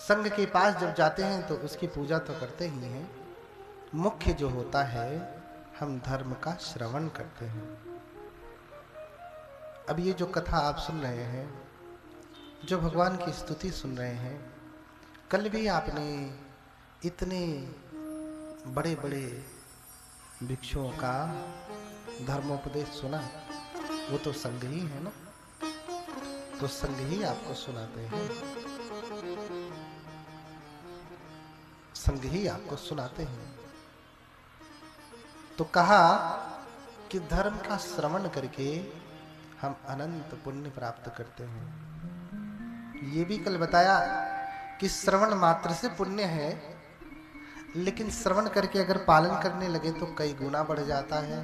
संघ के पास जब जाते हैं तो उसकी पूजा तो करते ही हैं, मुख्य जो होता है हम धर्म का श्रवण करते हैं। अब ये जो कथा आप सुन रहे हैं, जो भगवान की स्तुति सुन रहे हैं, कल भी आपने इतने बड़े बड़े भिक्षुओं का धर्मोपदेश सुना, वो तो संघ ही है ना, तो संघ ही आपको सुनाते हैं, संघ ही आपको सुनाते हैं। तो कहा कि धर्म का श्रवण करके हम अनंत पुण्य प्राप्त करते हैं। ये भी कल बताया कि श्रवण मात्र से पुण्य है, लेकिन श्रवण करके अगर पालन करने लगे तो कई गुना बढ़ जाता है।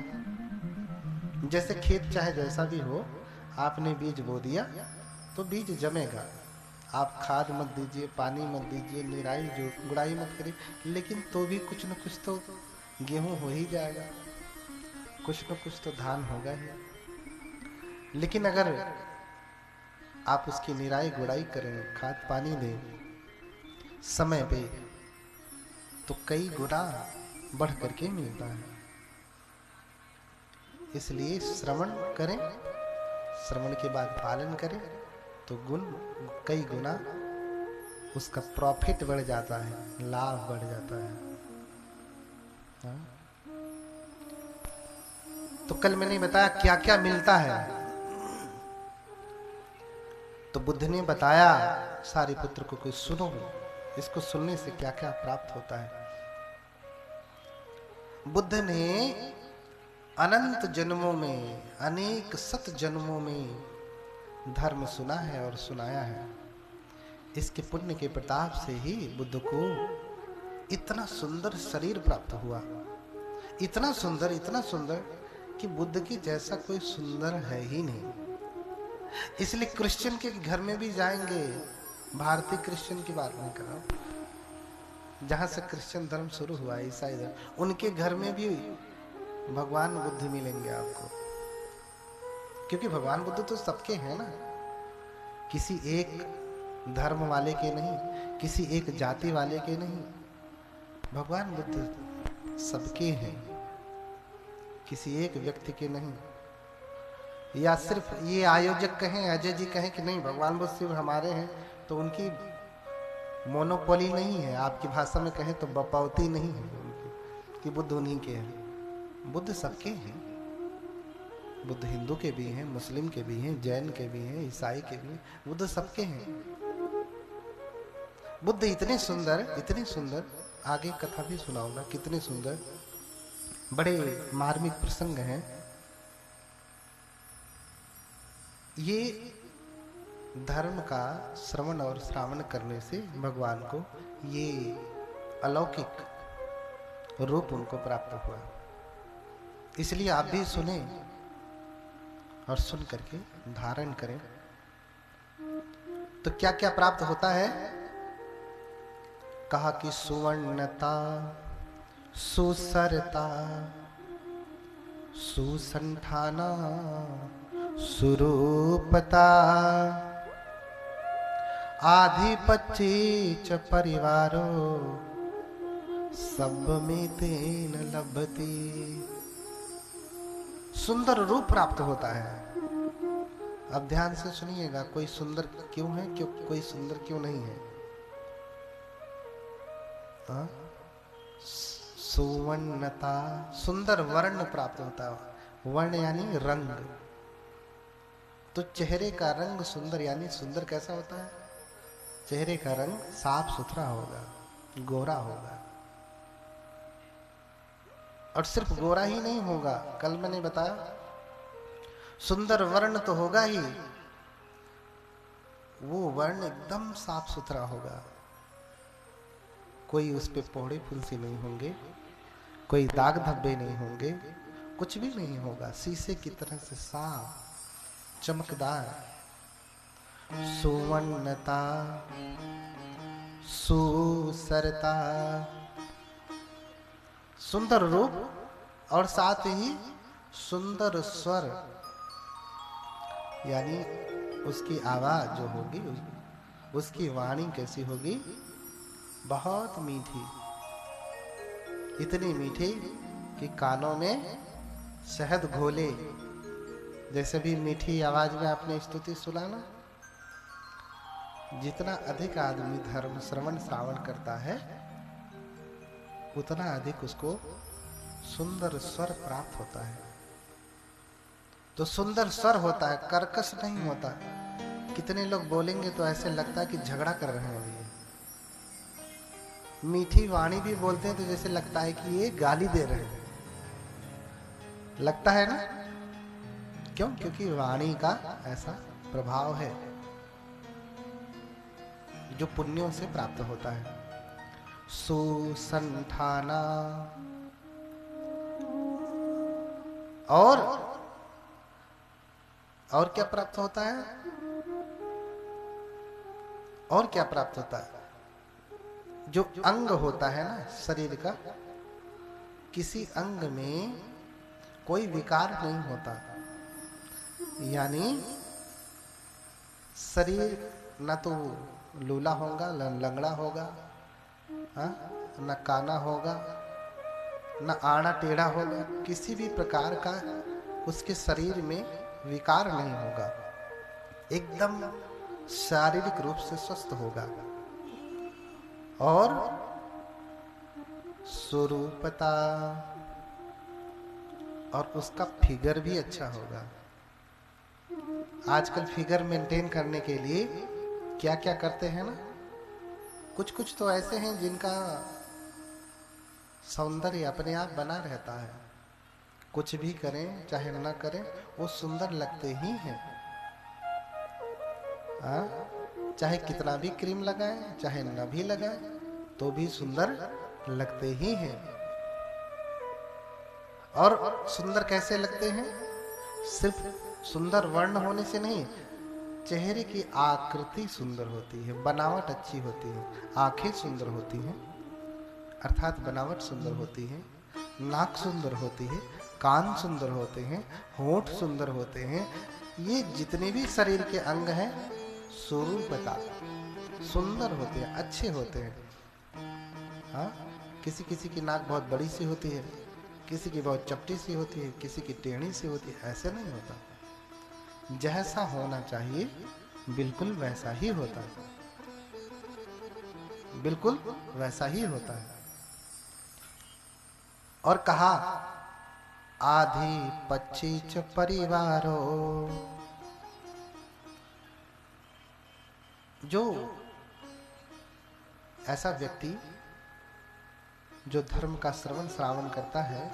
जैसे खेत चाहे जैसा भी हो, आपने बीज बो दिया तो बीज जमेगा, आप खाद मत दीजिए, पानी मत दीजिए, निराई जो गुड़ाई मत करिए, लेकिन तो भी कुछ न कुछ तो गेहूं हो ही जाएगा, कुछ न कुछ तो धान होगा ही। लेकिन अगर आप उसकी निराई गुड़ाई करें, खाद पानी दें समय पे, तो कई गुना बढ़ करके मिलता है। इसलिए श्रवण करें, श्रवण के बाद पालन करें तो गुण कई गुना उसका प्रॉफिट बढ़ जाता है, लाभ बढ़ जाता है। हाँ? तो कल मैंने बताया क्या क्या मिलता है, तो बुद्ध ने बताया सारिपुत्र को कोई सुनो, इसको सुनने से क्या क्या प्राप्त होता है। बुद्ध ने अनंत जन्मों में, अनेक सत जन्मों में धर्म सुना है और सुनाया है। इसके पुण्य के प्रताप से ही बुद्ध को इतना सुंदर शरीर प्राप्त हुआ, इतना सुंदर कि बुद्ध के जैसा कोई सुंदर है ही नहीं। इसलिए क्रिश्चियन के घर में भी जाएंगे, भारतीय क्रिश्चियन की बात नहीं कर रहा हूं, जहां से क्रिश्चियन धर्म शुरू हुआ है, ईसाई धर्म, उनके घर में भी भगवान बुद्ध मिलेंगे आपको, क्योंकि भगवान बुद्ध तो सबके हैं ना, किसी एक धर्म वाले के नहीं, किसी एक जाति वाले के नहीं, भगवान बुद्ध सबके हैं, किसी एक व्यक्ति के नहीं। या सिर्फ ये आयोजक कहें, अजय जी कहें कि नहीं भगवान बुद्ध सिर्फ हमारे हैं, तो उनकी मोनोपोली नहीं है। आपकी भाषा में कहें तो बपौती नहीं है उनकी कि बुद्ध उन्हीं के हैं। बुद्ध सबके हैं, बुद्ध हिंदू के भी हैं, मुस्लिम के भी हैं, जैन के भी हैं, ईसाई के भी हैं, बुद्ध सबके हैं। बुद्ध इतने सुंदर, आगे कथा भी सुनाऊंगा, कितने सुंदर, बड़े मार्मिक प्रसंग हैं। ये धर्म का श्रवण और श्रावण करने से भगवान को ये अलौकिक रूप उनको प्राप्त हुआ। इसलिए आप भी सुने और सुन करके धारण करें। तो क्या क्या प्राप्त होता है? कहा कि सुवर्णता, सुसरता, सुसंठाना, सुरूपता, आधिपत्य च परिवारो सब में तेन लभते। सुंदर रूप प्राप्त होता है। अब ध्यान से सुनिएगा, कोई सुंदर क्यों है, क्यों कोई सुंदर क्यों नहीं है? सुवर्णता, सुंदर वर्ण प्राप्त होता है। वर्ण यानी रंग। तो चेहरे का रंग सुंदर, यानी सुंदर कैसा होता है? चेहरे का रंग साफ सुथरा होगा, गोरा होगा। और सिर्फ गोरा ही नहीं होगा, कल मैंने बताया सुंदर वर्ण तो होगा ही, वो वर्ण एकदम साफ सुथरा होगा। कोई उस पे पौड़े फुंसी नहीं होंगे, कोई दाग धब्बे नहीं होंगे, कुछ भी नहीं होगा, शीशे की तरह से साफ चमकदार। सुवर्णता, सुसरता, सुंदर रूप और साथ ही सुंदर स्वर, यानी उसकी आवाज जो होगी उसकी वाणी कैसी होगी? बहुत मीठी, इतनी मीठी कि कानों में शहद घोले। जैसे भी मीठी आवाज में आपने स्तुति सुना ना, जितना अधिक आदमी धर्म श्रवण श्रावण करता है उतना अधिक उसको सुंदर स्वर प्राप्त होता है। तो सुंदर स्वर होता है, कर्कश नहीं होता। कितने लोग बोलेंगे तो ऐसे लगता है कि झगड़ा कर रहे हैं। ये मीठी वाणी भी बोलते हैं तो जैसे लगता है कि ये गाली दे रहे हैं, लगता है ना? क्यों? क्योंकि वाणी का ऐसा प्रभाव है जो पुण्यों से प्राप्त होता है। सुसंठाना, और क्या प्राप्त होता है? और क्या प्राप्त होता है? जो अंग होता है ना शरीर का, किसी अंग में कोई विकार नहीं होता। यानी शरीर न तो लूला होगा, लंगड़ा होगा, न काना होगा, न आड़ा टेढ़ा होगा। किसी भी प्रकार का उसके शरीर में विकार नहीं होगा, एकदम शारीरिक रूप से स्वस्थ होगा। और स्वरूपता, और उसका फिगर भी अच्छा होगा। आजकल फिगर मेंटेन करने के लिए क्या क्या करते हैं ना, कुछ कुछ तो ऐसे हैं जिनका सौंदर्य अपने आप बना रहता है। कुछ भी करें चाहे न करें वो सुंदर लगते ही हैं। चाहे कितना भी क्रीम लगाएं चाहे न भी लगाएं तो भी सुंदर लगते ही हैं। और सुंदर कैसे लगते हैं? सिर्फ सुंदर वर्ण होने से नहीं, चेहरे की आकृति सुंदर होती है, बनावट अच्छी होती है, आंखें सुंदर होती हैं, अर्थात बनावट सुंदर होती है, नाक सुंदर होती है, कान सुंदर होते हैं, होंठ सुंदर होते हैं। ये जितने भी शरीर के अंग हैं स्वरूपता सुंदर होते हैं, अच्छे होते हैं। हाँ, किसी किसी की नाक बहुत बड़ी सी होती है, किसी की बहुत चपटी सी होती है, किसी की टेढ़ी सी होती है। ऐसे नहीं होता, जैसा होना चाहिए बिल्कुल वैसा ही होता है, बिल्कुल वैसा ही होता है। और कहा आधि पच्चीच परिवारो, जो ऐसा व्यक्ति जो धर्म का श्रवण श्रावण करता है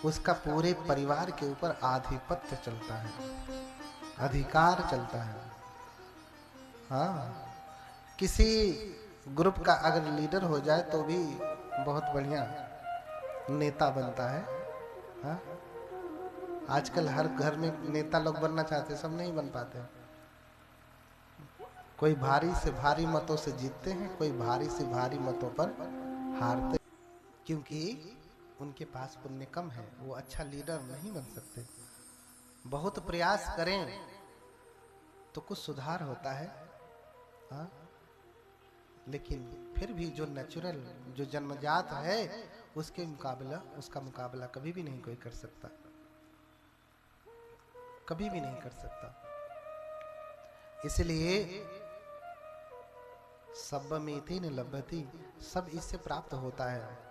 उसका पूरे परिवार के ऊपर आधिपत्य चलता है, अधिकार चलता है। हाँ, किसी ग्रुप का अगर लीडर हो जाए तो भी बहुत बढ़िया नेता बनता है। हाँ, आजकल हर घर में नेता लोग बनना चाहते, सब नहीं बन पाते। कोई भारी से भारी मतों से जीतते हैं, कोई भारी से भारी मतों पर हारते, क्योंकि उनके पास पुण्य कम है, वो अच्छा लीडर नहीं बन सकते। बहुत प्रयास करें तो कुछ सुधार होता है। हाँ, लेकिन फिर भी जो नेचुरल, जो जन्मजात है उसका मुकाबला कभी भी नहीं कोई कर सकता, कभी भी नहीं कर सकता। इसलिए सब मेतेन लभ्यते, सब इससे प्राप्त होता है।